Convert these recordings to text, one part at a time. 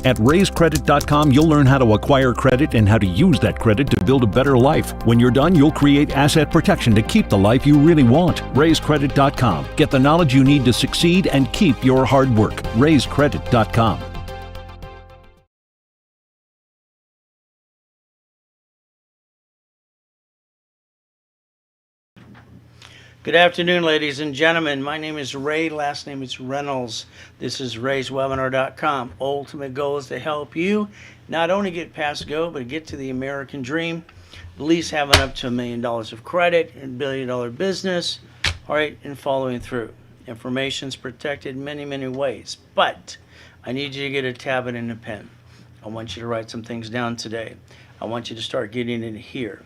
At RaiseCredit.com, you'll learn how to acquire credit and how to use that credit to build a better life. When you're done, you'll create asset protection to keep the life you really want. RaiseCredit.com. Get the knowledge you need to succeed and keep your hard work. RaiseCredit.com. Good afternoon, ladies and gentlemen. My name is Ray. Last name is Reynolds. This is RaysWebinar.com. Ultimate goal is to help you not only get past go, but get to the American dream. At least having up to $1 million of credit and billion-dollar business. All right, and following through. Information's protected many, many ways. But I need you to get a tablet and a pen. I want you to write some things down today. I want you to start getting in here.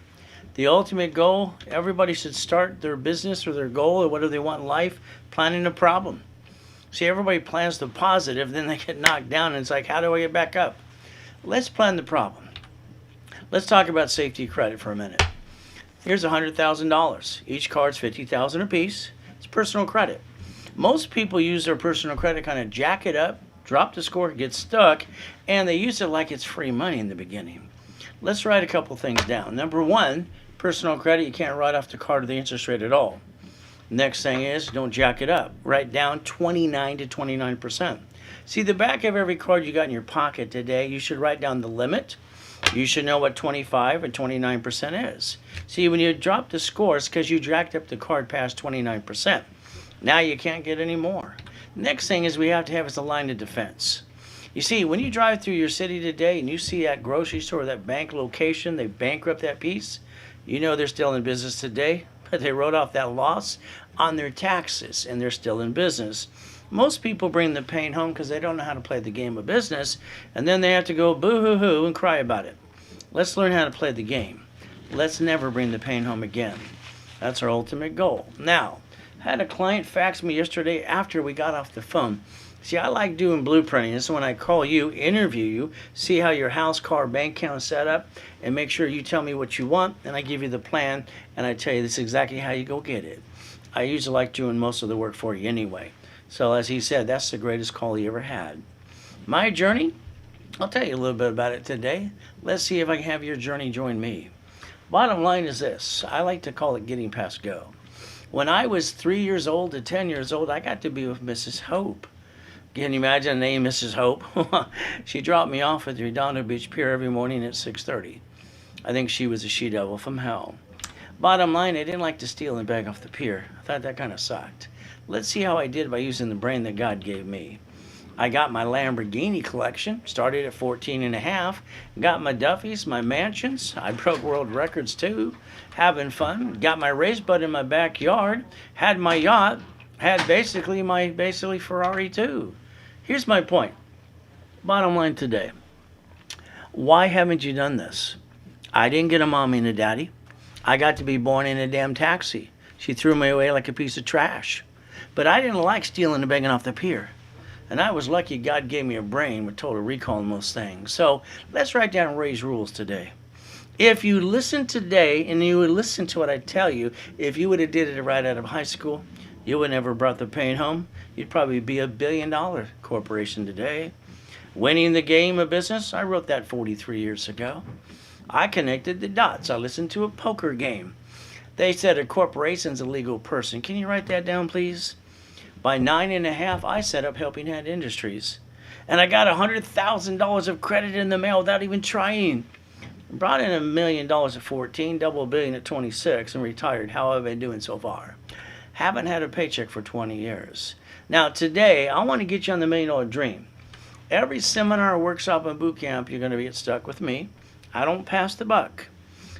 The ultimate goal, everybody should start their business or their goal or whatever they want in life, planning a problem. See, everybody plans the positive, then they get knocked down, and it's like, how do I get back up? Let's plan the problem. Let's talk about safety credit for a minute. Here's $100,000. Each card's $50,000 a piece. It's personal credit. Most people use their personal credit, kind of jack it up, drop the score, get stuck, and they use it like it's free money in the beginning. Let's write a couple things down. Number one, personal credit, you can't write off the card or the interest rate at all. Next thing is, don't jack it up. Write down 29 to 29%. See, the back of every card you got in your pocket today, you should write down the limit. You should know what 25 and 29% is. See, when you drop the score, it's because you jacked up the card past 29%. Now you can't get any more. Next thing is we have to have is a line of defense. You see, when you drive through your city today and you see that grocery store, that bank location, they bankrupt that piece, you know they're still in business today, but they wrote off that loss on their taxes and they're still in business. Most people bring the pain home because they don't know how to play the game of business, and then they have to go boo-hoo-hoo and cry about it. Let's learn how to play the game. Let's never bring the pain home again. That's our ultimate goal. Now, I had a client fax me yesterday after we got off the phone. See, I like doing blueprinting. This is when I call you, interview you, see how your house, car, bank account is set up, and make sure you tell me what you want, and I give you the plan, and I tell you this is exactly how you go get it. I usually like doing most of the work for you anyway. So as he said, that's the greatest call he ever had. My journey, I'll tell you a little bit about it today. Let's see if I can have your journey join me. Bottom line is this. I like to call it getting past go. When I was 3 years old to 10 years old, I got to be with Mrs. Hope. Can you imagine the name Mrs. Hope? She dropped me off at the Redondo Beach Pier every morning at 6:30. I think she was a she-devil from hell. Bottom line, I didn't like to steal and beg off the pier. I thought that kind of sucked. Let's see how I did by using the brain that God gave me. I got my Lamborghini collection, started at 14 and a half, got my Duffys, my mansions. I broke world records too, having fun. Got my race bud in my backyard, had my yacht, had basically Ferrari too. Here's my point. Bottom line today. Why haven't you done this? I didn't get a mommy and a daddy. I got to be born in a damn taxi. She threw me away like a piece of trash. But I didn't like stealing and begging off the pier. And I was lucky God gave me a brain with total recall on most things. So let's write down Ray's rules today. If you listen today and you would listen to what I tell you, if you would have did it right out of high school, you would never brought the pain home. You'd probably be a billion-dollar corporation today. Winning the game of business, I wrote that 43 years ago. I connected the dots. I listened to a poker game. They said a corporation's a legal person. Can you write that down, please? By 9 and a half, I set up Helping Hand Industries. And I got $100,000 of credit in the mail without even trying. Brought in $1 million at 14, double $1 billion at 26, and retired. How have I been doing so far? Haven't had a paycheck for 20 years. Now today, I want to get you on the $1 million dream. Every seminar, workshop, and boot camp, you're going to get stuck with me. I don't pass the buck.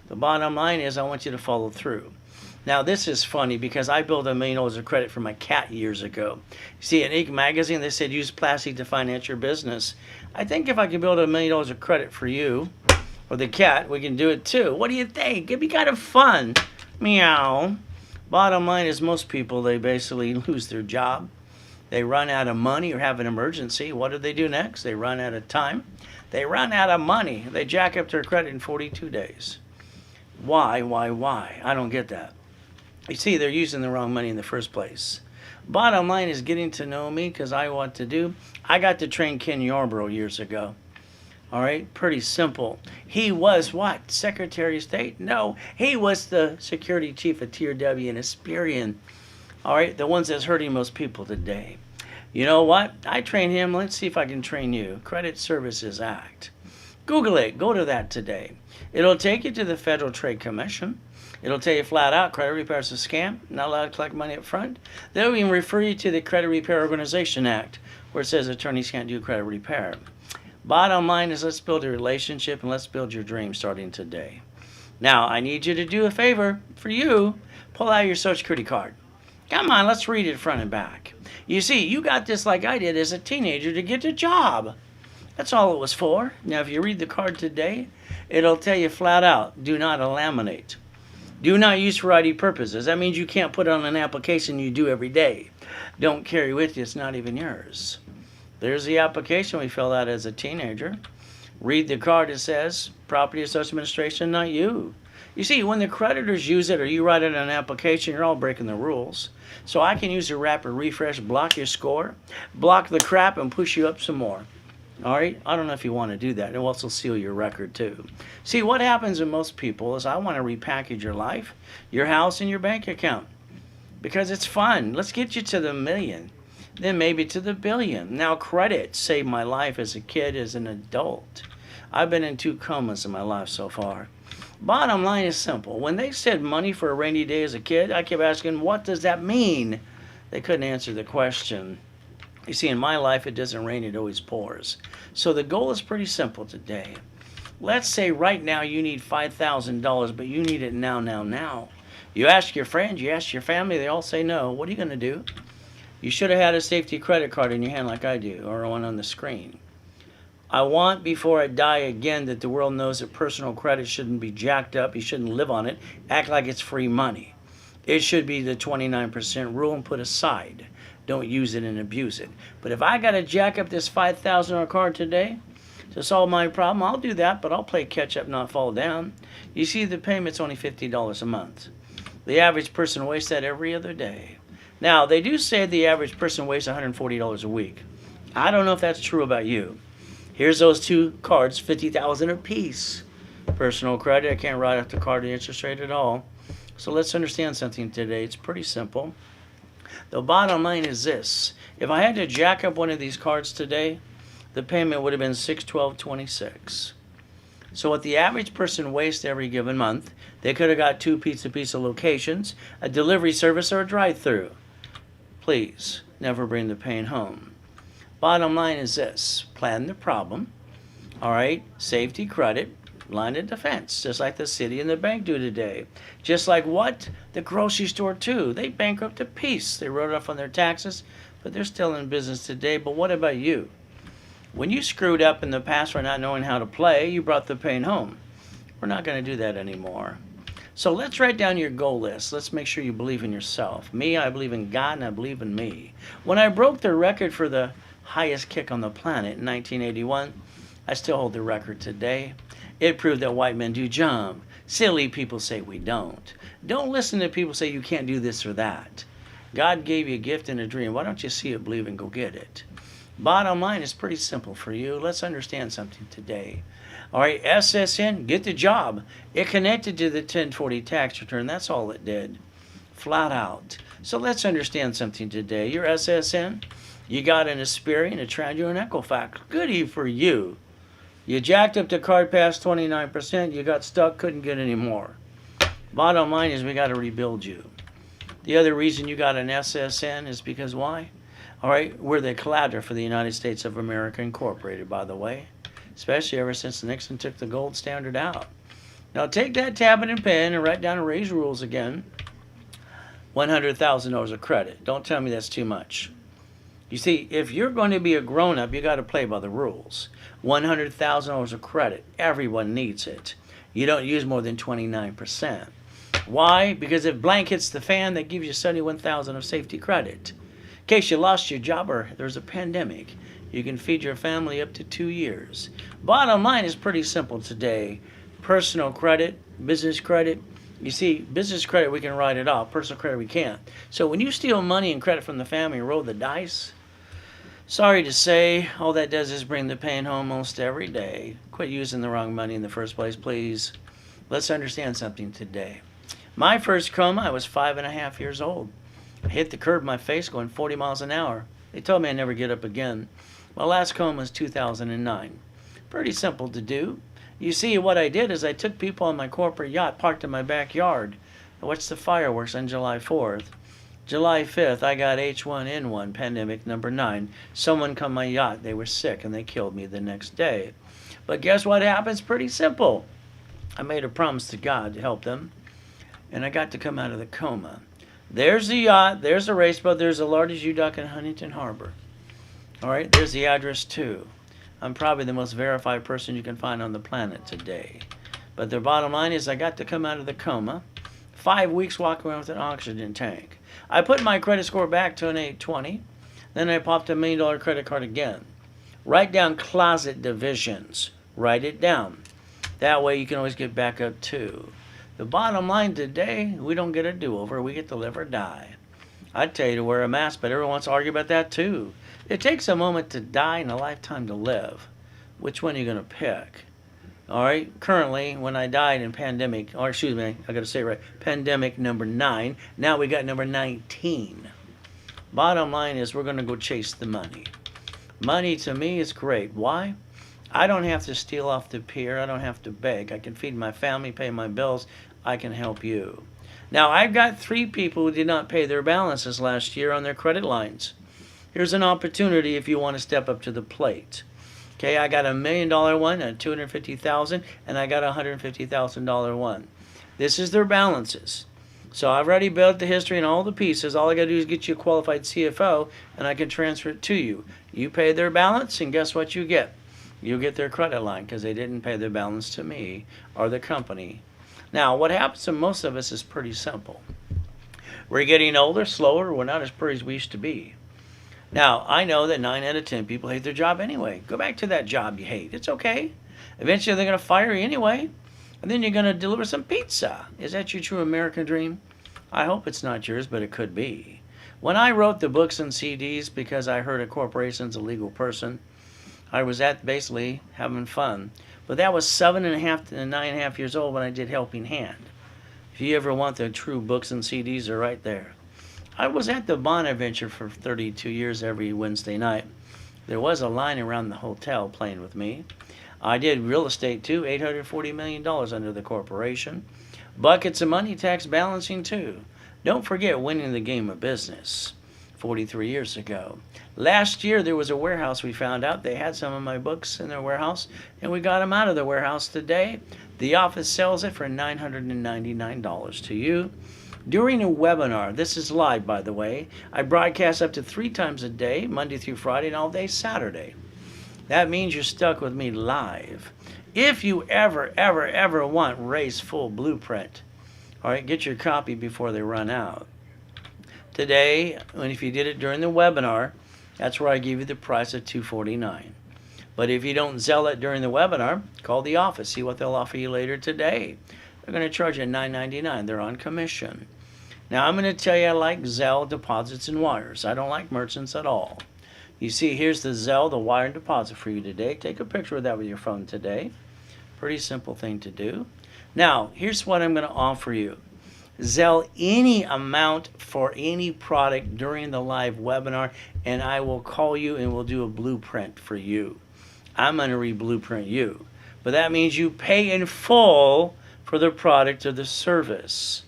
The bottom line is I want you to follow through. Now this is funny because I built $1 million of credit for my cat years ago. You see, in Inc. magazine, they said use plastic to finance your business. I think if I can build $1 million of credit for you or the cat, we can do it too. What do you think? It'd be kind of fun. Meow. Bottom line is most people, they basically lose their job. They run out of money or have an emergency. What do they do next? They run out of time. They run out of money. They jack up their credit in 42 days. Why? I don't get that. You see, they're using the wrong money in the first place. Bottom line is getting to know me because I want to do. I got to train Ken Yarborough years ago. All right, pretty simple. He was what? Secretary of State? No, he was the security chief of Tier W and Experian. All right, the ones that's hurting most people today. You know what? I trained him. Let's see if I can train you. Credit Services Act. Google it. Go to that today. It'll take you to the Federal Trade Commission. It'll tell you flat out, credit repair is a scam, not allowed to collect money up front. They'll even refer you to the Credit Repair Organization Act, where it says attorneys can't do credit repair. Bottom line is, let's build a relationship and let's build your dream starting today. Now, I need you to do a favor for you. Pull out your Social Security card. Come on, let's read it front and back. You see, you got this like I did as a teenager to get a job. That's all it was for. Now, if you read the card today, it'll tell you flat out, do not laminate. Do not use for ID purposes. That means you can't put it on an application you do every day. Don't carry with you. It's not even yours. There's the application we filled out as a teenager. Read the card. It says, Property and Social Administration, not you. You see, when the creditors use it or you write it on an application, you're all breaking the rules. So I can use a rapid refresh, block your score, block the crap, and push you up some more. All right? I don't know if you want to do that. It'll also seal your record, too. See, what happens in most people is I want to repackage your life, your house, and your bank account. Because it's fun. Let's get you to the million. Then maybe to the billion. Now, credit saved my life as a kid, as an adult. I've been in 2 comas in my life so far. Bottom line is simple. When they said money for a rainy day as a kid, I kept asking, what does that mean? They couldn't answer the question. You see, in my life, it doesn't rain, it always pours. So the goal is pretty simple today. Let's say right now you need $5,000, but you need it now. You ask your friends, you ask your family, they all say no. What are you going to do? You should have had a safety credit card in your hand like I do, or one on the screen. I want, before I die again, that the world knows that personal credit shouldn't be jacked up. You shouldn't live on it. Act like it's free money. It should be the 29% rule and put aside. Don't use it and abuse it. But if I got to jack up this $5,000 card today to solve my problem, I'll do that, but I'll play catch up, not fall down. You see, the payment's only $50 a month. The average person wastes that every other day. Now, they do say the average person wastes $140 a week. I don't know if that's true about you. Here's those 2 cards, $50,000 a piece. Personal credit, I can't write off the card the interest rate at all. So let's understand something today. It's pretty simple. The bottom line is this. If I had to jack up one of these cards today, the payment would have been $612.26. So what the average person wastes every given month, they could have got 2 pizza locations, a delivery service, or a drive-through. Please, never bring the pain home. Bottom line is this. Plan the problem. All right? Safety credit. Line of defense, just like the city and the bank do today. Just like what? The grocery store too. They bankrupt a piece. They wrote it off on their taxes, but they're still in business today. But what about you? When you screwed up in the past for not knowing how to play, you brought the pain home. We're not going to do that anymore. So let's write down your goal list. Let's make sure you believe in yourself. Me, I believe in God, and I believe in me. When I broke the record for the highest kick on the planet in 1981, I still hold the record today. It proved that white men do jump. Silly people say we don't. Don't listen to people say you can't do this or that. God gave you a gift and a dream. Why don't you see it, believe, and go get it? Bottom line is pretty simple for you. Let's understand something today. All right, SSN, get the job. It connected to the 1040 tax return. That's all it did. Flat out. So let's understand something today. Your SSN, you got an Experian, a Trandio, and Equifax. Goody for you. You jacked up the card past 29%, you got stuck, couldn't get any more. Bottom line is we got to rebuild you. The other reason you got an SSN is because why? All right, we're the collateral for the United States of America Incorporated, by the way, especially ever since Nixon took the gold standard out. Now take that tablet and pen and write down and raise rules again. $100,000 of credit. Don't tell me that's too much. You see, if you're going to be a grown-up, you got to play by the rules. $100,000 of credit. Everyone needs it. You don't use more than 29%. Why? Because if blank hits the fan, that gives you $71,000 of safety credit. In case you lost your job or there's a pandemic, you can feed your family up to 2 years. Bottom line is pretty simple today. Personal credit, business credit, You see, business credit, we can write it off. Personal credit, we can't. So when you steal money and credit from the family and roll the dice, sorry to say, all that does is bring the pain home most every day. Quit using the wrong money in the first place, please. Let's understand something today. My first coma, I was 5.5 years old. I hit the curb in my face going 40 miles an hour. They told me I'd never get up again. My last coma was 2009. Pretty simple to do. You see, what I did is I took people on my corporate yacht parked in my backyard. I watched the fireworks on July 4th. July 5th, I got H1N1, pandemic number 9. Someone come my yacht, they were sick, and they killed me the next day. But guess what happens? Pretty simple. I made a promise to God to help them, and I got to come out of the coma. There's the yacht, there's the race boat, there's the largest U-Dock in Huntington Harbor. All right, there's the address too. I'm probably the most verified person you can find on the planet today. But the bottom line is I got to come out of the coma. 5 weeks walking around with an oxygen tank. I put my credit score back to an 820. Then I popped a $1 million credit card again. Write down closet divisions. Write it down. That way you can always get back up too. The bottom line today, we don't get a do-over. We get to live or die. I'd tell you to wear a mask, but everyone wants to argue about that too. It takes a moment to die and a lifetime to live. Which one are you going to pick? All right, currently, when I died in pandemic, or excuse me, I got to say it right, pandemic number 9. Now we got number 19. Bottom line is we're going to go chase the money. Money to me is great. Why? I don't have to steal off the pier. I don't have to beg. I can feed my family, pay my bills. I can help you. Now, I've got 3 people who did not pay their balances last year on their credit lines. Here's an opportunity if you want to step up to the plate. Okay, I got a $1 million one, a $250,000, and I got a $150,000 one. This is their balances. So I've already built the history and all the pieces. All I got to do is get you a qualified CFO, and I can transfer it to you. You pay their balance, and guess what you get? You get their credit line because they didn't pay their balance to me or the company. Now, what happens to most of us is pretty simple. We're getting older, slower, we're not as pretty as we used to be. Now, I know that 9 out of 10 people hate their job anyway. Go back to that job you hate. It's okay. Eventually, they're going to fire you anyway, and then you're going to deliver some pizza. Is that your true American dream? I hope it's not yours, but it could be. When I wrote the books and CDs because I heard a corporation's a legal person, I was basically having fun. But that was 7.5 to 9.5 years old when I did Helping Hand. If you ever want the true books and CDs, they're right there. I was at the Bonaventure for 32 years every Wednesday night. There was a line around the hotel playing with me. I did real estate too, $840 million under the corporation. Buckets of money, tax balancing too. Don't forget winning the game of business 43 years ago. Last year there was a warehouse we found out. They had some of my books in their warehouse, and we got them out of the warehouse today. The office sells it for $999 to you. During a webinar, this is live by the way, I broadcast up to 3 times a day, Monday through Friday and all day Saturday. That means you're stuck with me live. If you ever want Ray's full blueprint, all right, get your copy before they run out. Today, and if you did it during the webinar, that's where I give you the price of $249. But if you don't sell it during the webinar, call the office, see what they'll offer you later today. They're going to charge you $9.99. They're on commission. Now, I'm going to tell you I like Zelle, deposits, and wires. I don't like merchants at all. You see, here's the Zelle, the wire and deposit for you today. Take a picture of that with your phone today. Pretty simple thing to do. Now, here's what I'm going to offer you. Zelle any amount for any product during the live webinar, and I will call you and we'll do a blueprint for you. I'm going to re-blueprint you. But that means you pay in full for the product or the service.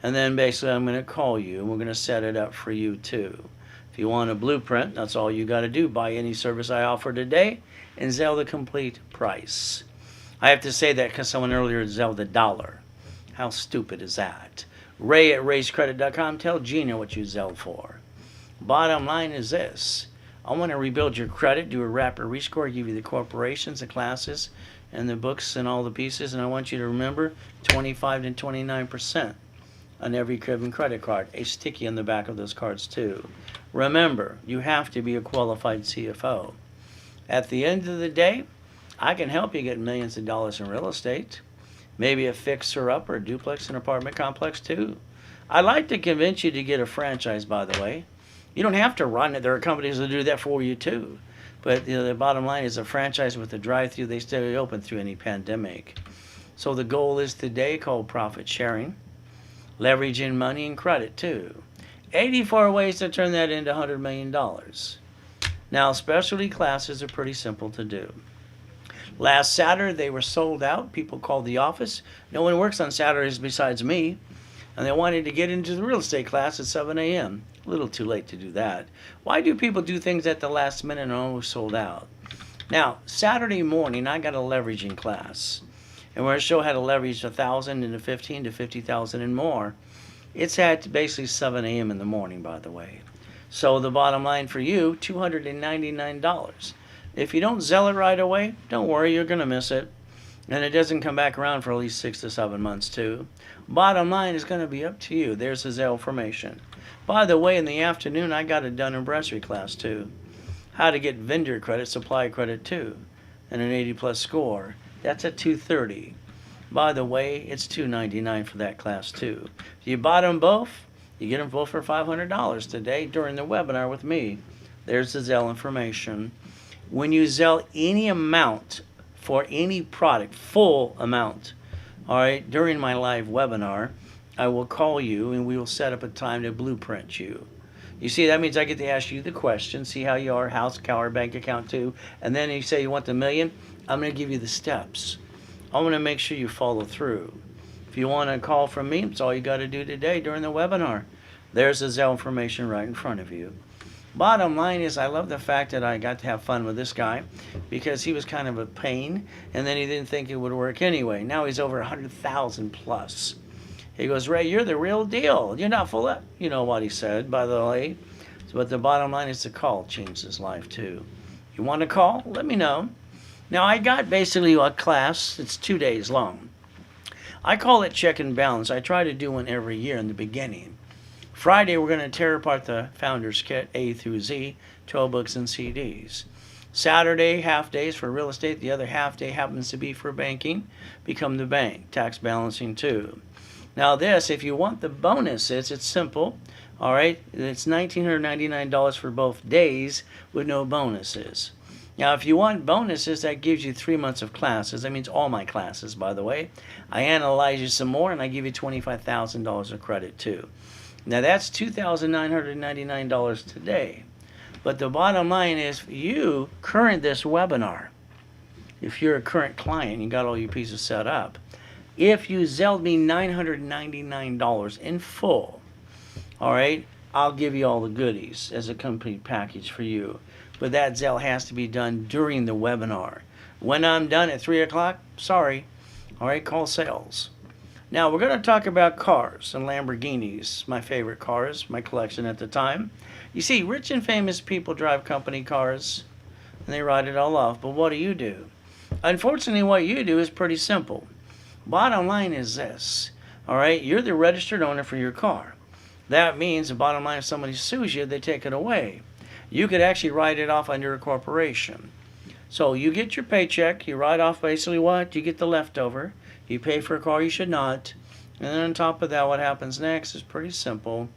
And then basically I'm going to call you and we're going to set it up for you too. If you want a blueprint, that's all you got to do. Buy any service I offer today and Zelle the complete price. I have to say that because someone earlier Zelle the dollar. How stupid is that? Ray at rayscredit.com. Tell Gina what you Zelle for. Bottom line is this. I want to rebuild your credit, do a rapid rescore, give you the corporations, the classes, and the books and all the pieces. And I want you to remember 25 to 29% on every crib and credit card. A sticky on the back of those cards too. Remember, you have to be a qualified CFO. At the end of the day, I can help you get millions of dollars in real estate. Maybe a fixer-up or a duplex and apartment complex too. I'd like to convince you to get a franchise, by the way. You don't have to run it. There are companies that do that for you too. But the bottom line is a franchise with a drive-through, they stay open through any pandemic. So the goal is today called profit sharing, leveraging money and credit too. 84 ways to turn that into $100 million. Now, specialty classes are pretty simple to do. Last Saturday, they were sold out. People called the office. No one works on Saturdays besides me. And they wanted to get into the real estate class at 7 a.m. A little too late to do that. Why do people do things at the last minute and always sold out? Now, Saturday morning, I got a leveraging class. And we're going to show how to leverage 1,000 into 15 to 50,000 and more. It's at basically 7 a.m. in the morning, by the way. So the bottom line for you, $299. If you don't sell it right away, don't worry, you're going to miss it. And it doesn't come back around for at least 6 to 7 months too. Bottom line is going to be up to you. There's the Zelle information. By the way, in the afternoon, I got a Dun & Bradstreet class too. How to get vendor credit, supply credit too. And an 80+ score. That's at 2:30. By the way, it's $299 for that class too. If you bought them both, you get them both for $500 today during the webinar with me. There's the Zelle information. When you Zelle any amount for any product, full amount, all right, during my live webinar, I will call you and we will set up a time to blueprint you. You see, that means I get to ask you the question, see how you are, house, car, bank account too, and then you say you want the million, I'm going to give you the steps. I want to make sure you follow through. If you want a call from me, it's all you got to do today during the webinar. There's the Zelle information right in front of you. Bottom line is I love the fact that I got to have fun with this guy because he was kind of a pain and then he didn't think it would work anyway. Now he's over 100,000 plus. He goes, Ray, you're the real deal. You're not full of, you know what he said, by the way. But the bottom line is the call changed his life too. You want to call? Let me know. Now I got basically a class. It's 2 days long. I call it check and balance. I try to do one every year in the beginning. Friday, we're going to tear apart the Founder's Kit, A through Z, 12 books and CDs. Saturday, half days for real estate. The other half day happens to be for banking. Become the bank. Tax balancing too. Now this, if you want the bonuses, it's simple. All right, it's $1,999 for both days with no bonuses. Now, if you want bonuses, that gives you 3 months of classes. That means all my classes, by the way. I analyze you some more, and I give you $25,000 of credit too. Now that's $2,999 today. But the bottom line is you current this webinar. If you're a current client, you got all your pieces set up. If you Zelled me $999 in full, all right, I'll give you all the goodies as a complete package for you. But that Zelle has to be done during the webinar. When I'm done at 3 o'clock, sorry. All right, call sales. Now, we're going to talk about cars and Lamborghinis, my favorite cars, my collection at the time. You see, rich and famous people drive company cars, and they ride it all off. But what do? Unfortunately, what you do is pretty simple. Bottom line is this, all right? You're the registered owner for your car. That means the bottom line, if somebody sues you, they take it away. You could actually write it off under a corporation. So you get your paycheck, you write off basically what? You get the leftover. You pay for a car you should not. And then on top of that, what happens next is pretty simple.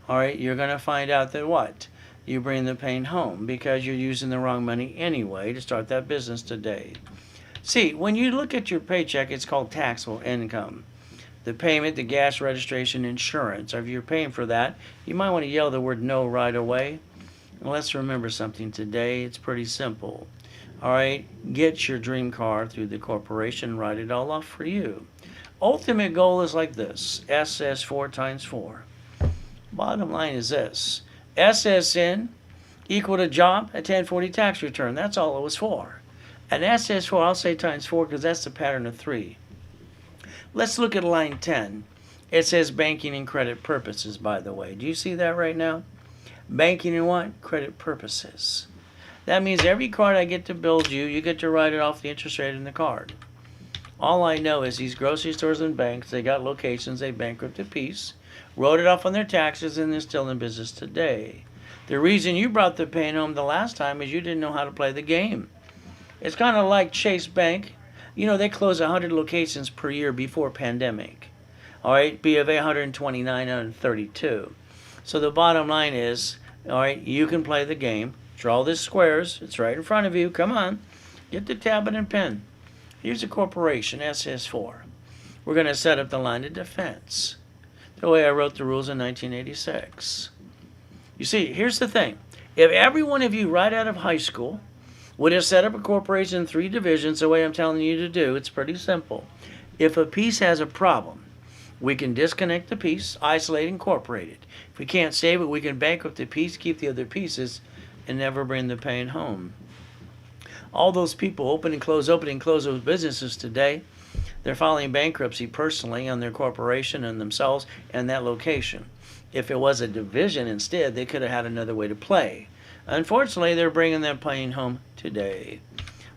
All right, you're going to find out that what? You bring the pain home because you're using the wrong money anyway to start that business today. See, when you look at your paycheck, it's called taxable income. The payment, the gas registration, insurance. If you're paying for that, you might want to yell the word no right away. And let's remember something today. It's pretty simple. All right, get your dream car through the corporation, write it all off for you. Ultimate goal is like this, SS4 times 4. Bottom line is this, SSN equal to job, a 1040 tax return. That's all it was for. And SS4, I'll say times 4 because that's the pattern of 3. Let's look at line 10. It says banking and credit purposes, by the way. Do you see that right now? Banking and what? Credit purposes. That means every card I get to build you, you get to write it off the interest rate in the card. All I know is these grocery stores and banks, they got locations, they bankrupt a piece, wrote it off on their taxes, and they're still in business today. The reason you brought the pain home the last time is you didn't know how to play the game. It's kind of like Chase Bank You know, they closed 100 locations per year before pandemic. All right, B of A 129 out of 32. So the bottom line is, all right, you can play the game. Draw the squares. It's right in front of you. Come on. Get the tablet and pen. Here's a corporation, SS4. We're going to set up the line of defense the way I wrote the rules in 1986. You see, here's the thing. If every one of you right out of high school would have set up a corporation in 3 divisions the way I'm telling you to do, it's pretty simple. If a piece has a problem, we can disconnect the piece, isolate, incorporate it. If we can't save it, we can bankrupt the piece, keep the other pieces, and never bring the pain home. All those people open and close those businesses today, they're filing bankruptcy personally on their corporation and themselves and that location. If it was a division instead, they could have had another way to play. Unfortunately, they're bringing that pain home today.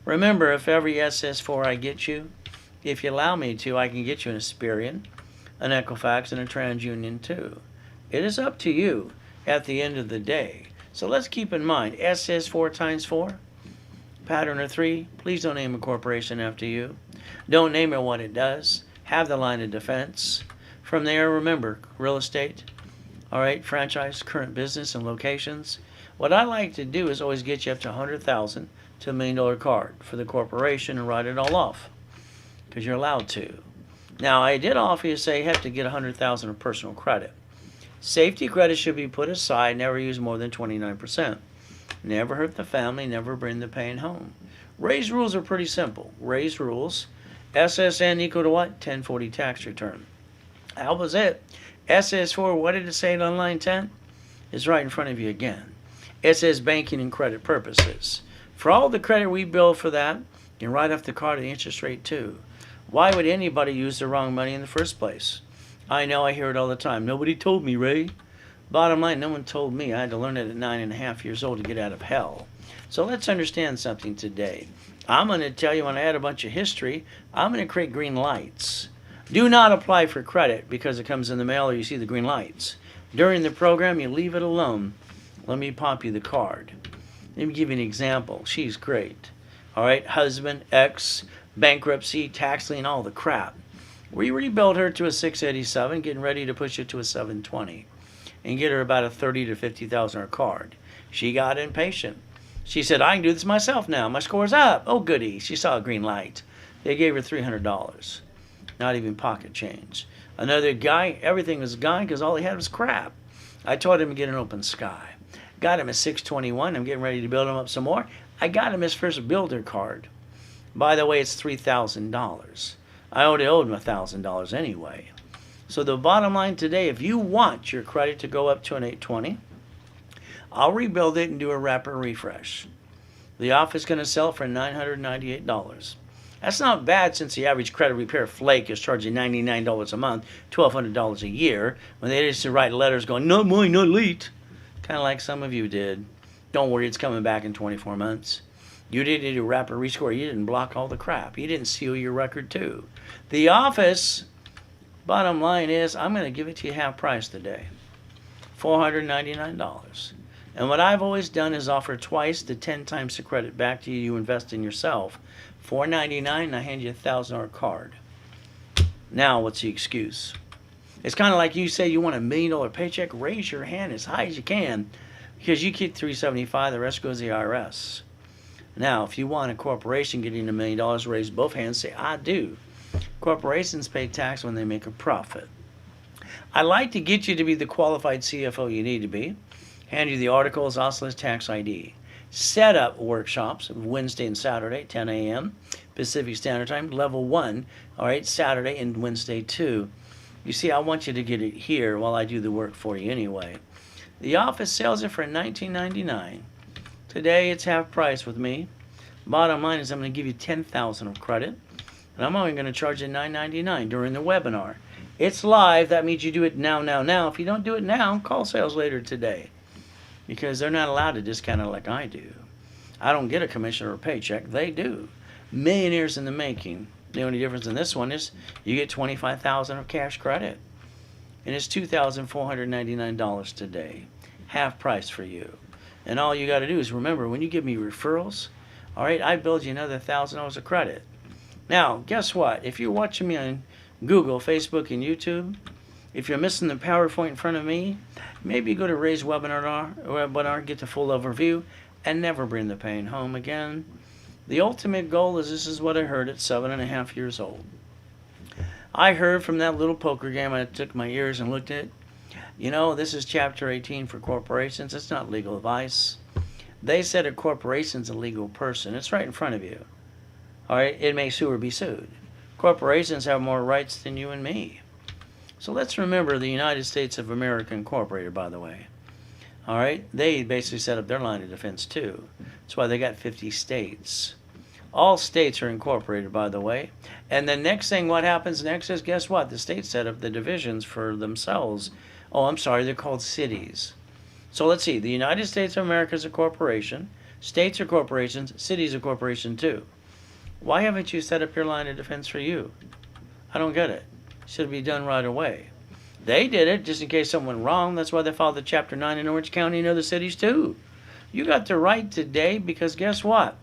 Remember, if every SS4 I get you, if you allow me to, I can get you an Asperian, an Equifax, and a TransUnion too. It is up to you at the end of the day. So let's keep in mind, SS4 times 4, pattern of 3, please don't name a corporation after you. Don't name it what it does. Have the line of defense. From there, remember, real estate, all right, franchise, current business, and locations. What I like to do is always get you up to $100,000 to $1 million card for the corporation and write it all off, because you're allowed to. Now, I did offer you, say, you have to get $100,000 of personal credit. Safety credit should be put aside, never use more than 29%. Never hurt the family, never bring the pain home. Ray's rules are pretty simple. Ray's rules, SSN equal to what? 1040 tax return. That was it. SS4, what did it say on line 10? It's right in front of you again. It says banking and credit purposes. For all the credit we bill for that, you can write off the card and the interest rate too. Why would anybody use the wrong money in the first place? I know, I hear it all the time. Nobody told me, Ray. Bottom line, no one told me. I had to learn it at 9.5 years old to get out of hell. So let's understand something today. I'm going to tell you, when I add a bunch of history, I'm going to create green lights. Do not apply for credit because it comes in the mail or you see the green lights. During the program, you leave it alone. Let me pop you the card. Let me give you an example. She's great. All right, husband, ex, bankruptcy, tax lien, all the crap. We rebuilt her to a 687, getting ready to push it to a 720 and get her about a $30,000 to $50,000 card. She got impatient. She said, I can do this myself now. My score's up. Oh, goody. She saw a green light. They gave her $300. Not even pocket change. Another guy, everything was gone because all he had was crap. I taught him to get an open sky. Got him a 621. I'm getting ready to build him up some more. I got him his first builder card. By the way, it's $3,000. I already owed him $1,000 anyway. So the bottom line today, if you want your credit to go up to an 820, I'll rebuild it and do a wrapper refresh. The office is going to sell for $998. That's not bad since the average credit repair flake is charging $99 a month, $1,200 a year, when they used to write letters going, not mine, not late. Kind of like some of you did. Don't worry, it's coming back in 24 months. You didn't do wrapper rescore. You didn't block all the crap. You didn't seal your record too. The office, bottom line is, I'm going to give it to you half price today. $499. And what I've always done is offer twice to 10 times the credit back to you. You invest in yourself. $499, and I hand you a $1,000 card. Now, what's the excuse? It's kind of like you say you want $1 million paycheck. Raise your hand as high as you can, because you keep $375. The rest goes to the IRS. Now, if you want a corporation getting $1 million, raise both hands. Say, I do. Corporations pay tax when they make a profit. I like to get you to be the qualified CFO you need to be. Hand you the articles, also as tax ID. Set up workshops Wednesday and Saturday, 10 a.m. Pacific Standard Time, level 1, all right, Saturday and Wednesday too. You see, I want you to get it here while I do the work for you anyway. The office sells it for $19.99. Today it's half price with me. Bottom line is I'm going to give you $10,000 of credit, and I'm only going to charge you $9.99 during the webinar. It's live. That means you do it now. If you don't do it now, call sales later today, because they're not allowed to discount it like I do. I don't get a commission or a paycheck. They do. Millionaires in the making. The only difference in this one is you get $25,000 of cash credit, and it's $2,499 today. Half price for you. And all you got to do is remember, when you give me referrals, all right, I build you another $1,000 of credit. Now, guess what? If you're watching me on Google, Facebook, and YouTube, if you're missing the PowerPoint in front of me, maybe go to Ray's webinar, get the full overview, and never bring the pain home again. The ultimate goal is, this is what I heard at 7.5 years old. I heard from that little poker game, I took my ears and looked at it. This is Chapter 18 for corporations. It's not legal advice. They said a corporation's a legal person. It's right in front of you. All right, it may sue or be sued. Corporations have more rights than you and me. So let's remember the United States of America Incorporated, by the way. All right, they basically set up their line of defense too. That's why they got 50 states. All states are incorporated, by the way. And the next thing, what happens next is, guess what? The states set up the divisions for themselves. Oh, I'm sorry, they're called cities. So let's see, the United States of America is a corporation. States are corporations. Cities are corporations too. Why haven't you set up your line of defense for you? I don't get it. Should be done right away. They did it just in case someone went wrong. That's why they filed the Chapter 9 in Orange County and other cities too. You got the right today because guess what?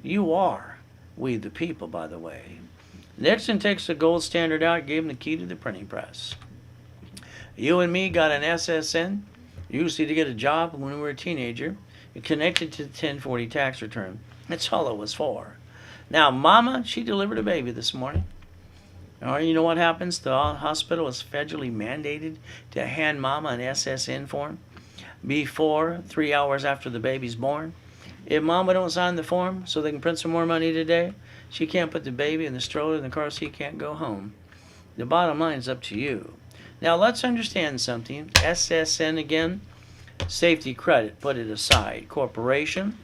You are we the people, by the way. Nixon takes the gold standard out, gave him the key to the printing press. You and me got an SSN, usually to get a job when we were a teenager. It connected to the 1040 tax return. That's all it was for. Now, Mama, she delivered a baby this morning. All right, you know what happens? The hospital is federally mandated to hand Mama an SSN form before 3 hours after the baby's born. If Mama don't sign the form so they can print some more money today, she can't put the baby in the stroller in the car seat, can't go home. The bottom line is up to you. Now, let's understand something. SSN again, safety credit, put it aside. Corporation,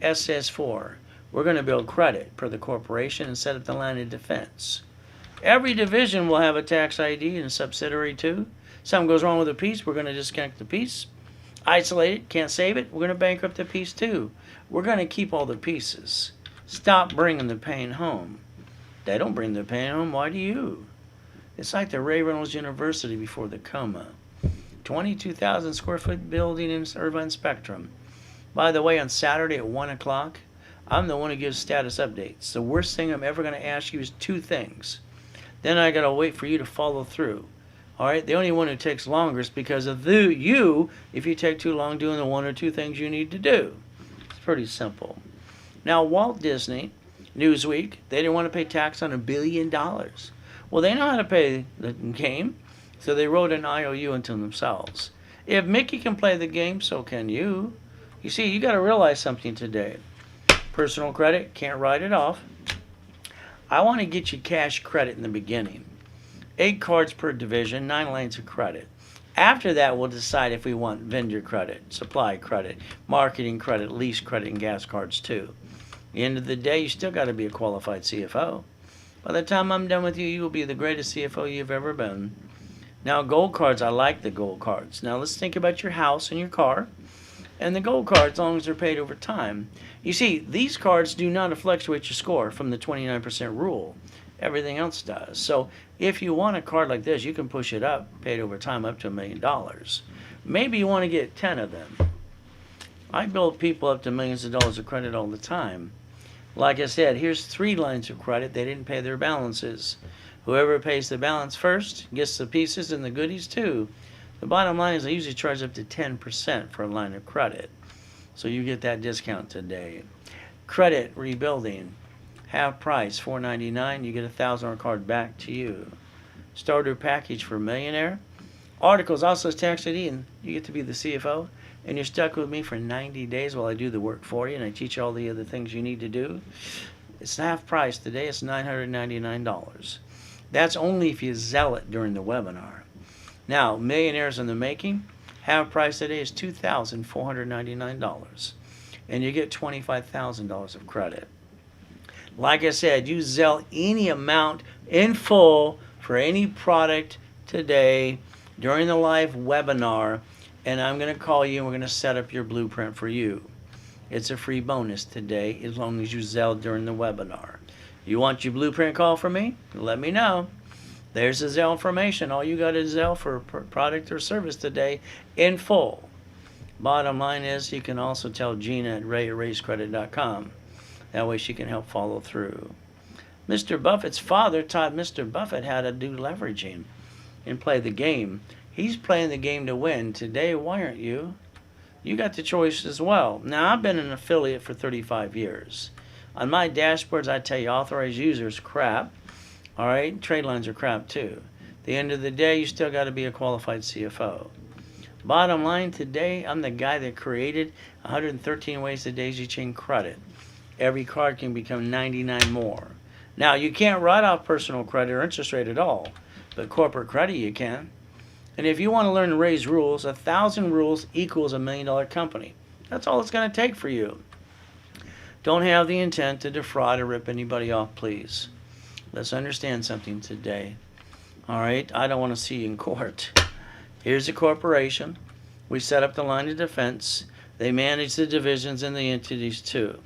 SS4. We're going to build credit for the corporation and set up the line of defense. Every division will have a tax ID and a subsidiary too. Something goes wrong with a piece, we're going to disconnect the piece. Isolate it, can't save it, we're going to bankrupt the piece too. We're going to keep all the pieces. Stop bringing the pain home. They don't bring the pain home, why do you? It's like the Reynolds University before the coma. 22,000 square foot building in Irvine Spectrum. By the way, on Saturday at 1 o'clock, I'm the one who gives status updates. The worst thing I'm ever going to ask you is 2 things. Then I got to wait for you to follow through. All right, the only one who takes longer is because of you if you take too long doing the 1 or 2 things you need to do. It's pretty simple. Now, Walt Disney, Newsweek, they didn't want to pay tax on $1 billion. Well, they know how to pay the game, so they wrote an IOU into themselves. If Mickey can play the game, so can you. You see, you got to realize something today. Personal credit, can't write it off. I want to get you cash credit in the beginning. 8 cards per division, 9 lanes of credit. After that, we'll decide if we want vendor credit, supply credit, marketing credit, lease credit, and gas cards too. At the end of the day, you still got to be a qualified CFO. By the time I'm done with you, you will be the greatest CFO you've ever been. Now, gold cards, I like the gold cards. Now, let's think about your house and your car. And the gold cards, as long as they're paid over time. You see, these cards do not fluctuate your score from the 29% rule. Everything else does. So if you want a card like this, you can push it up, paid over time, up to $1 million. Maybe you want to get 10 of them. I build people up to millions of dollars of credit all the time. Like I said, here's 3 lines of credit. They didn't pay their balances. Whoever pays the balance first gets the pieces and the goodies too. The bottom line is I usually charge up to 10% for a line of credit. So you get that discount today. Credit rebuilding. Half price, $4.99. You get a $1,000 card back to you. Starter package for millionaire. Articles also tax ID, and you get to be the CFO. And you're stuck with me for 90 days while I do the work for you, and I teach you all the other things you need to do. It's half price today. It's $999. That's only if you sell it during the webinar. Now, millionaires in the making. Half price today is $2,499. And you get $25,000 of credit. Like I said, you sell any amount in full for any product today during the live webinar, and I'm going to call you and we're going to set up your blueprint for you. It's a free bonus today as long as you sell during the webinar. You want your blueprint call from me? Let me know. There's the Zelle information. All you got is Zelle for product or service today in full. Bottom line is you can also tell Gina at rayscredit.com. That way she can help follow through. Mr. Buffett's father taught Mr. Buffett how to do leveraging and play the game. He's playing the game to win. Today, why aren't you? You got the choice as well. Now, I've been an affiliate for 35 years. On my dashboards, I tell you authorized users crap. All right, trade lines are crap too. At the end of the day, you still got to be a qualified CFO. Bottom line, today, I'm the guy that created 113 ways to daisy chain credit. Every card can become 99 more. Now, you can't write off personal credit or interest rate at all, but corporate credit you can. And if you want to learn Ray's rules, 1,000 rules equals $1 million company. That's all it's going to take for you. Don't have the intent to defraud or rip anybody off, please. Let's understand something today. All right, I don't want to see you in court. Here's a corporation. We set up the line of defense. They manage the divisions and the entities too.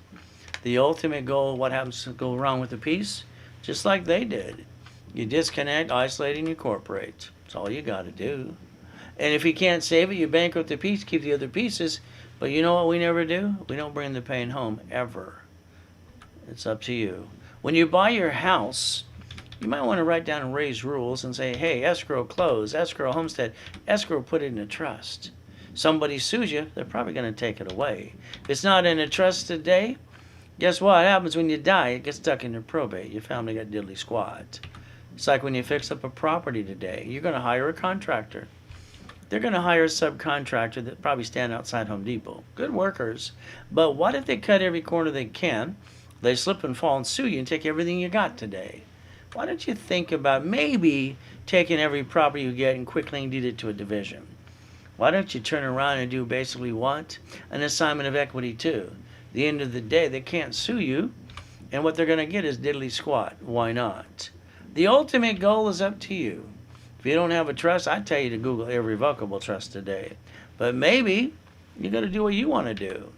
The ultimate goal, what happens to go wrong with the piece? Just like they did. You disconnect, isolate, and you incorporate. That's all you got to do. And if you can't save it, you bankrupt the piece, keep the other pieces. But you know what we never do? We don't bring the pain home, ever. It's up to you. When you buy your house, you might want to write down Ray's rules and say, hey, escrow close, escrow homestead, escrow put it in a trust. Somebody sues you, they're probably going to take it away. If it's not in a trust today, guess what happens when you die? It gets stuck in your probate. Your family got diddly squat. It's like when you fix up a property today. You're going to hire a contractor. They're going to hire a subcontractor that probably stand outside Home Depot. Good workers. But what if they cut every corner they can? They slip and fall and sue you and take everything you got today. Why don't you think about maybe taking every property you get and quickly deed it to a division? Why don't you turn around and do basically what? An assignment of equity too. At the end of the day, they can't sue you, and what they're going to get is diddly squat. Why not? The ultimate goal is up to you. If you don't have a trust, I tell you to Google irrevocable trust today. But maybe you got to do what you want to do.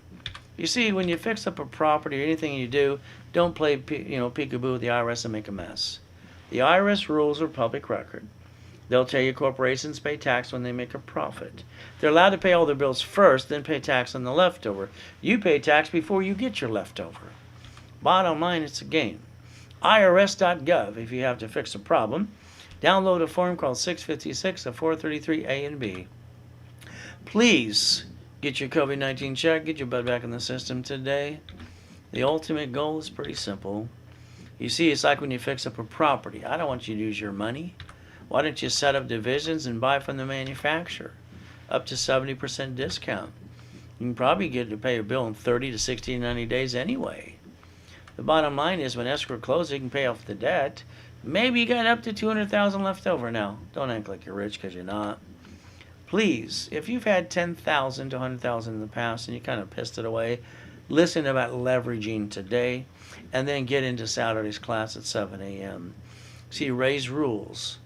You see, when you fix up a property or anything you do, don't play peekaboo with the IRS and make a mess. The IRS rules are public record. They'll tell you corporations pay tax when they make a profit. They're allowed to pay all their bills first, then pay tax on the leftover. You pay tax before you get your leftover. Bottom line, it's a game. IRS.gov if you have to fix a problem. Download a form called 656 of 433 A and B. Please get your COVID-19 check, get your butt back in the system today. The ultimate goal is pretty simple. You see, it's like when you fix up a property. I don't want you to use your money. Why don't you set up divisions and buy from the manufacturer? Up to 70% discount. You can probably get to pay your bill in 30 to 60 to 90 days anyway. The bottom line is when escrow closes, you can pay off the debt. Maybe you got up to $200,000 left over now. Don't act like you're rich because you're not. Please, if you've had $10,000 to $100,000 in the past and you kind of pissed it away, listen about leveraging today and then get into Saturday's class at 7 a.m. See, Ray's rules.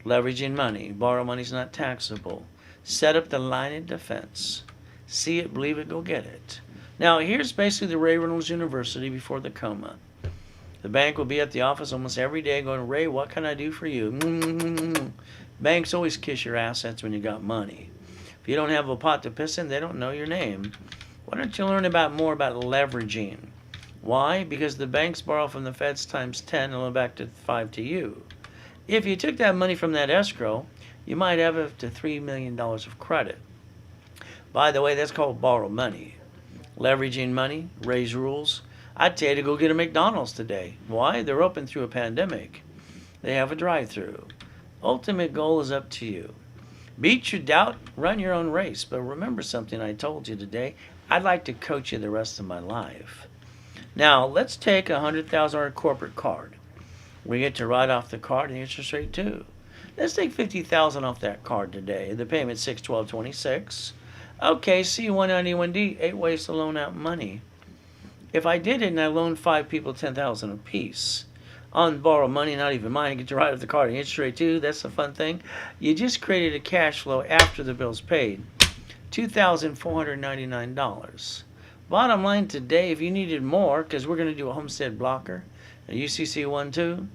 Leveraging money. Borrow money is not taxable. Set up the line of defense. See it, believe it, go get it. Now, here's basically the Ray Reynolds University before the coma. The bank will be at the office almost every day going, Ray, what can I do for you? Banks always kiss your assets when you got money. If you don't have a pot to piss in, they don't know your name. Why don't you learn more about leveraging? Why? Because the banks borrow from the feds times 10 and loan back to 5 to you. If you took that money from that escrow, you might have up to $3 million of credit. By the way, that's called borrow money. Leveraging money, Ray's rules. I'd tell you to go get a McDonald's today. Why? They're open through a pandemic. They have a drive-through. Ultimate goal is up to you. Beat your doubt, run your own race. But remember something I told you today. I'd like to coach you the rest of my life. Now, let's take a $100,000 corporate card. We get to write off the card and the interest rate too. Let's take $50,000 off that card today. The payment's $612.26. Okay, C191D, 8 ways to loan out money. If I did it and I loaned 5 people $10,000 apiece on borrow money, not even mine, I get to write off the card and the interest rate too. That's the fun thing. You just created a cash flow after the bill's paid. $2,499. Bottom line today, if you needed more, because we're going to do a homestead blocker, a UCC 1-2,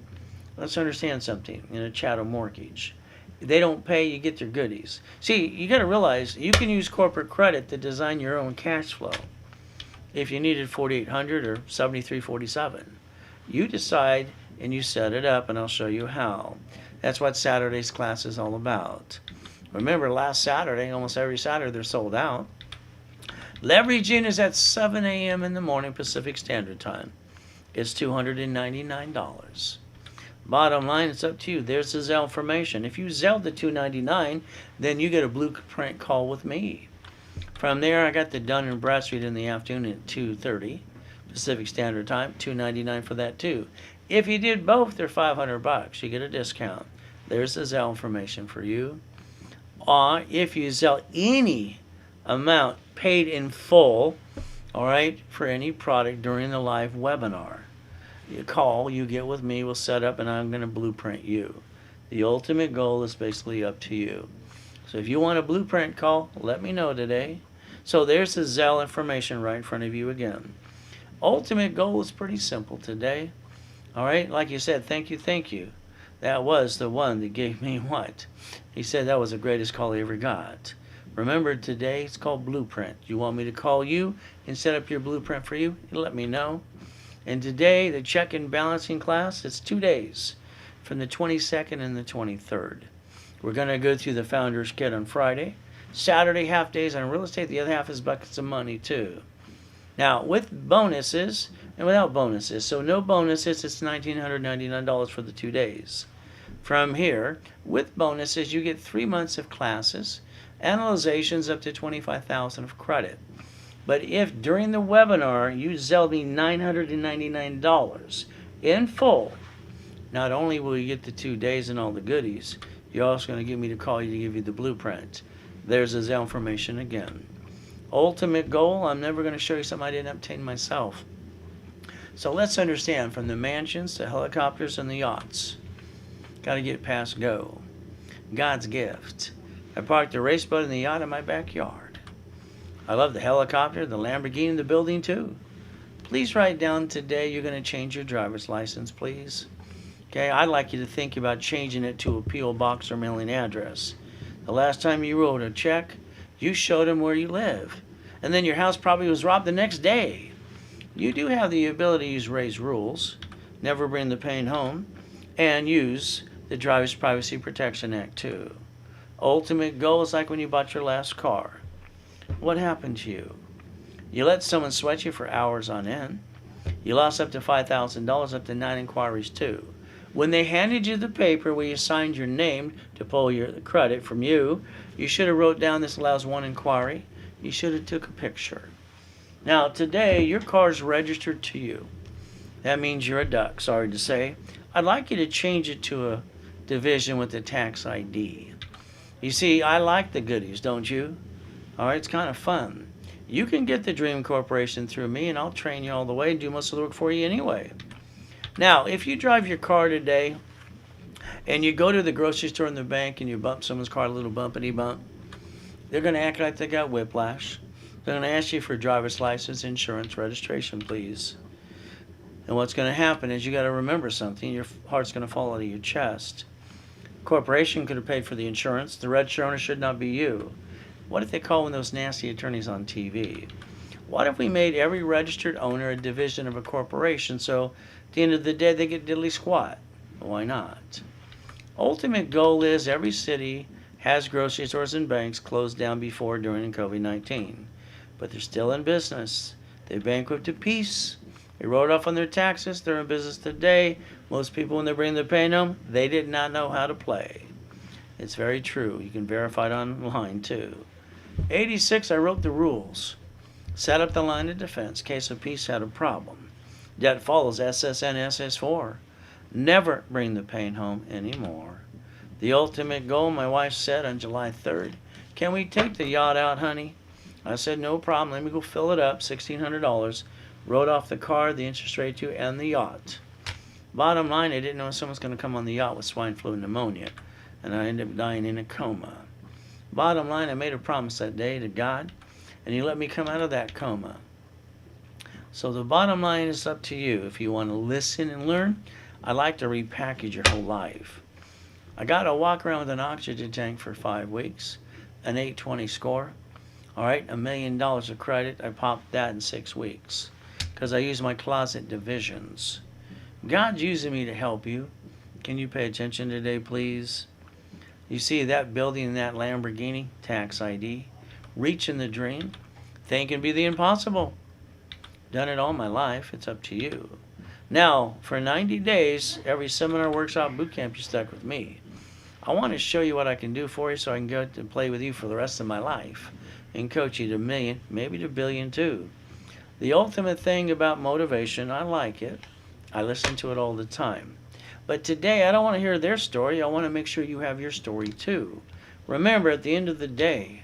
let's understand something. In a chattel mortgage, they don't pay, you get their goodies. See, you got to realize you can use corporate credit to design your own cash flow. If you needed $4,800 or $7,347, you decide and you set it up, and I'll show you how. That's what Saturday's class is all about. Remember, last Saturday, almost every Saturday, they're sold out. Leveraging is at 7 a.m. in the morning Pacific Standard Time. It's $299. Bottom line, it's up to you. There's the Zelle information. If you Zelle the $299, then you get a blueprint call with me. From there, I got the Dun & Bradstreet in the afternoon at 2:30 Pacific Standard Time. $299 for that too. If you did both, they're $500. You get a discount. There's the Zelle information for you. If you Zelle any amount paid in full, all right, for any product during the live webinar, you call, you get with me, we'll set up, and I'm going to blueprint you. The ultimate goal is basically up to you. So if you want a blueprint call, let me know today. So there's the Zelle information right in front of you again. Ultimate goal is pretty simple today. All right, like you said, thank you. That was the one that gave me what? He said that was the greatest call he ever got. Remember, today it's called Blueprint. You want me to call you and set up your blueprint for you? You let me know. And today, the check and balancing class, it's 2 days, from the 22nd and the 23rd. We're going to go through the Founder's Kit on Friday. Saturday, half days on real estate. The other half is buckets of money, too. Now, with bonuses and without bonuses. So no bonuses, it's $1,999 for the 2 days. From here, with bonuses, you get 3 months of classes, analyzations up to $25,000 of credit. But if during the webinar you Zelle me $999 in full, not only will you get the 2 days and all the goodies, you're also going to get me to call you to give you the blueprint. There's the Zelle information again. Ultimate goal, I'm never going to show you something I didn't obtain myself. So let's understand, from the mansions to helicopters and the yachts, got to get past go. God's gift. I parked the race boat and the yacht in my backyard. I love the helicopter, the Lamborghini, the building too. Please write down today you're going to change your driver's license, please. Okay, I'd like you to think about changing it to a P.O. box or mailing address. The last time you wrote a check, you showed them where you live. And then your house probably was robbed the next day. You do have the ability to use Ray's rules, never bring the pain home, and use the Driver's Privacy Protection Act too. Ultimate goal is like when you bought your last car. What happened to you? You let someone sweat you for hours on end. You lost up to $5,000, up to 9 inquiries too. When they handed you the paper where you signed your name to pull the credit from you, you should have wrote down this allows 1 inquiry. You should have took a picture. Now today your car's registered to you. That means you're a duck, sorry to say. I'd like you to change it to a division with the tax ID. You see, I like the goodies, don't you? All right, it's kind of fun. You can get the Dream Corporation through me, and I'll train you all the way and do most of the work for you anyway. Now, if you drive your car today and you go to the grocery store in the bank and you bump someone's car, a little bumpity bump, they're going to act like they got whiplash. They're going to ask you for a driver's license, insurance, registration, please. And what's going to happen is you got to remember something. Your heart's going to fall out of your chest. Corporation could have paid for the insurance. The registered owner should not be you. What if they call one of those nasty attorneys on TV? What if we made every registered owner a division of a corporation, so at the end of the day they get diddly squat? Why not? Ultimate goal is every city has grocery stores and banks closed down before, during, and COVID-19. But they're still in business. They bankrupted peace. They wrote off on their taxes. They're in business today. Most people, when they bring their pay home, they did not know how to play. It's very true. You can verify it online too. 86, I wrote the rules. Set up the line of defense. Case of peace had a problem. Debt follows SSN SS4. Never bring the pain home anymore. The ultimate goal, my wife said on July 3rd, can we take the yacht out, honey? I said, no problem. Let me go fill it up, $1,600. Wrote off the car, the interest rate too, and the yacht. Bottom line, I didn't know someone was going to come on the yacht with swine flu and pneumonia, and I ended up dying in a coma. Bottom line, I made a promise that day to God, and He let me come out of that coma. So the bottom line is up to you. If you want to listen and learn, I like to repackage your whole life. I got to walk around with an oxygen tank for 5 weeks, an 820 score. All right, $1 million of credit. I popped that in 6 weeks because I use my closet divisions. God's using me to help you. Can you pay attention today, please? You see that building, that Lamborghini, tax ID, reaching the dream, thinking be the impossible. Done it all my life. It's up to you. Now, for 90 days, every seminar, workshop, boot camp, you stuck with me. I want to show you what I can do for you so I can go to play with you for the rest of my life and coach you to a million, maybe to a billion too. The ultimate thing about motivation, I like it. I listen to it all the time. But today, I don't want to hear their story. I want to make sure you have your story too. Remember, at the end of the day,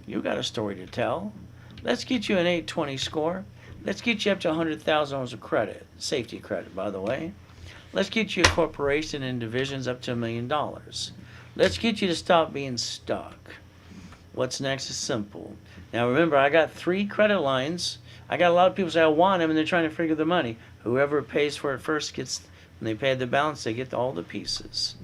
you got a story to tell. Let's get you an 820 score. Let's get you up to $100,000 of credit. Safety credit, by the way. Let's get you a corporation and divisions up to $1 million. Let's get you to stop being stuck. What's next is simple. Now remember, I got 3 credit lines. I got a lot of people say I want them and they're trying to figure the money. Whoever pays for it first gets, when they pay the balance, they get all the pieces.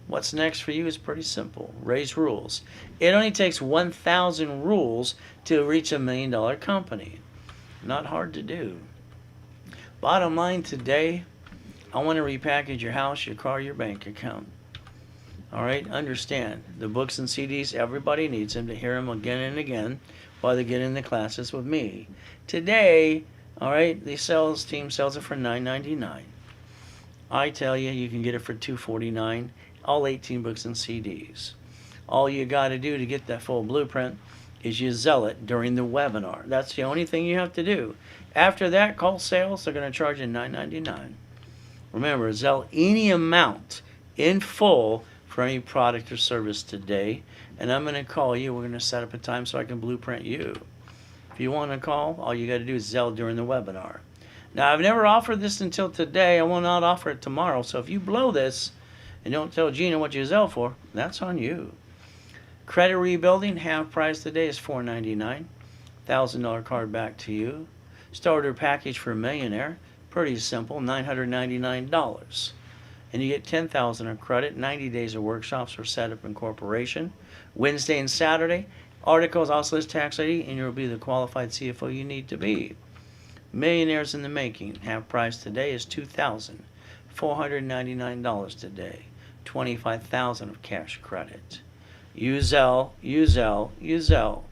What's next for you is pretty simple. Raise rules. It only takes 1,000 rules to reach $1 million company. Not hard to do. Bottom line today, I want to repackage your house, your car, your bank account. All right, understand, the books and CDs, everybody needs them to hear them again and again while they get in the classes with me. Today, all right, the sales team sells it for $9.99. I tell you, you can get it for $2.49, all 18 books and CDs. All you got to do to get that full blueprint is you sell it during the webinar. That's the only thing you have to do. After that, call sales. They're going to charge you $9.99. Remember, sell any amount in full for any product or service today, and I'm going to call you. We're going to set up a time so I can blueprint you. If you want to call, all you got to do is sell during the webinar. Now, I've never offered this until today. I will not offer it tomorrow. So if you blow this and don't tell Gina what you sell for, that's on you. Credit rebuilding, half price today is $4.99. $1,000 card back to you. Starter package for a millionaire, pretty simple, $999. And you get $10,000 of credit, 90 days of workshops for setup and corporation. Wednesday and Saturday, articles, also list tax ID, and you'll be the qualified CFO you need to be. Millionaires in the making, half price today is $2,499 today. $25,000 of cash credit. Use Zelle, use Zelle, use Zelle.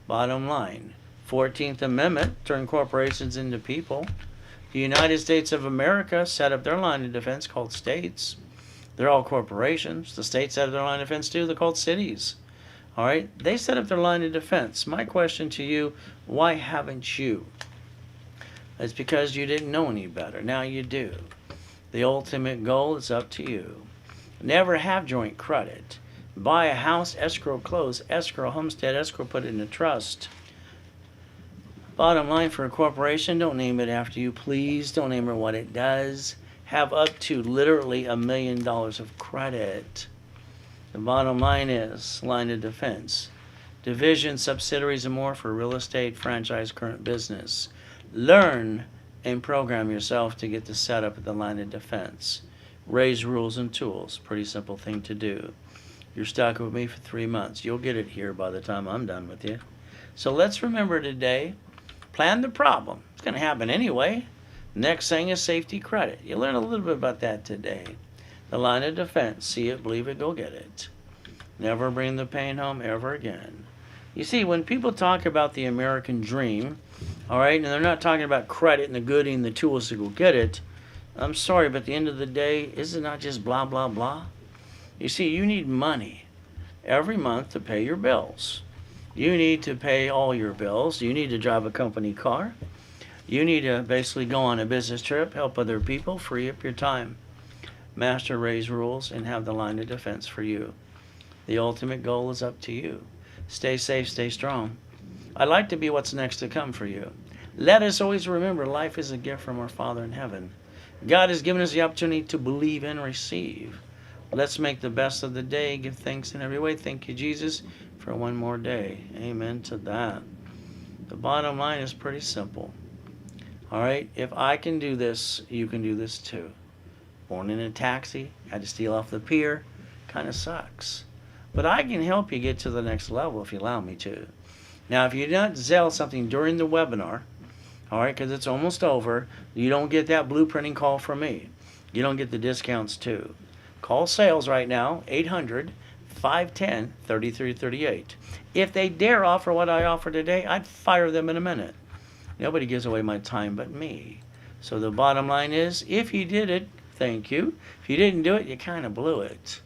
Bottom line, 14th Amendment, turn corporations into people. The United States of America set up their line of defense called states. They're all corporations. The states set up their line of defense too. They're called cities. All right? They set up their line of defense. My question to you, why haven't you? It's because you didn't know any better. Now you do. The ultimate goal is up to you. Never have joint credit. Buy a house, escrow close, escrow homestead, escrow put it in a trust. Bottom line for a corporation, don't name it after you, please. Don't name it what it does. Have up to literally $1 million of credit. The bottom line is line of defense. Division, subsidiaries, and more for real estate, franchise, current business. Learn and program yourself to get the setup at the line of defense. Raise rules and tools. Pretty simple thing to do. You're stuck with me for 3 months. You'll get it here by the time I'm done with you. So let's remember today, plan the problem. It's going to happen anyway. Next thing is safety credit. You learn a little bit about that today. The line of defense. See it, believe it, go get it. Never bring the pain home ever again. You see, when people talk about the American dream, all right, and they're not talking about credit and the goodie and the tools to go get it, I'm sorry, but at the end of the day, is it not just blah, blah, blah? You see, you need money every month to pay your bills. You need to pay all your bills. You need to drive a company car. You need to basically go on a business trip, help other people, free up your time. Master raise rules and have the line of defense for you. The ultimate goal is up to you. Stay safe, stay strong. I'd like to be what's next to come for you. Let us always remember life is a gift from our Father in heaven. God has given us the opportunity to believe and receive. Let's make the best of the day. Give thanks in every way. Thank you, Jesus, for one more day. Amen to that. The bottom line is pretty simple. All right, if I can do this, you can do this too. Born in a taxi, had to steal off the pier, kind of sucks. But I can help you get to the next level if you allow me to. Now, if you don't sell something during the webinar, All right, because it's almost over. You don't get that blueprinting call from me. You don't get the discounts too. Call sales right now, 800-510-3338. If they dare offer what I offer today, I'd fire them in a minute. Nobody gives away my time but me. So the bottom line is, if you did it, thank you. If you didn't do it, you kind of blew it.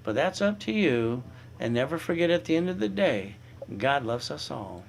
But that's up to you. And never forget, at the end of the day, God loves us all.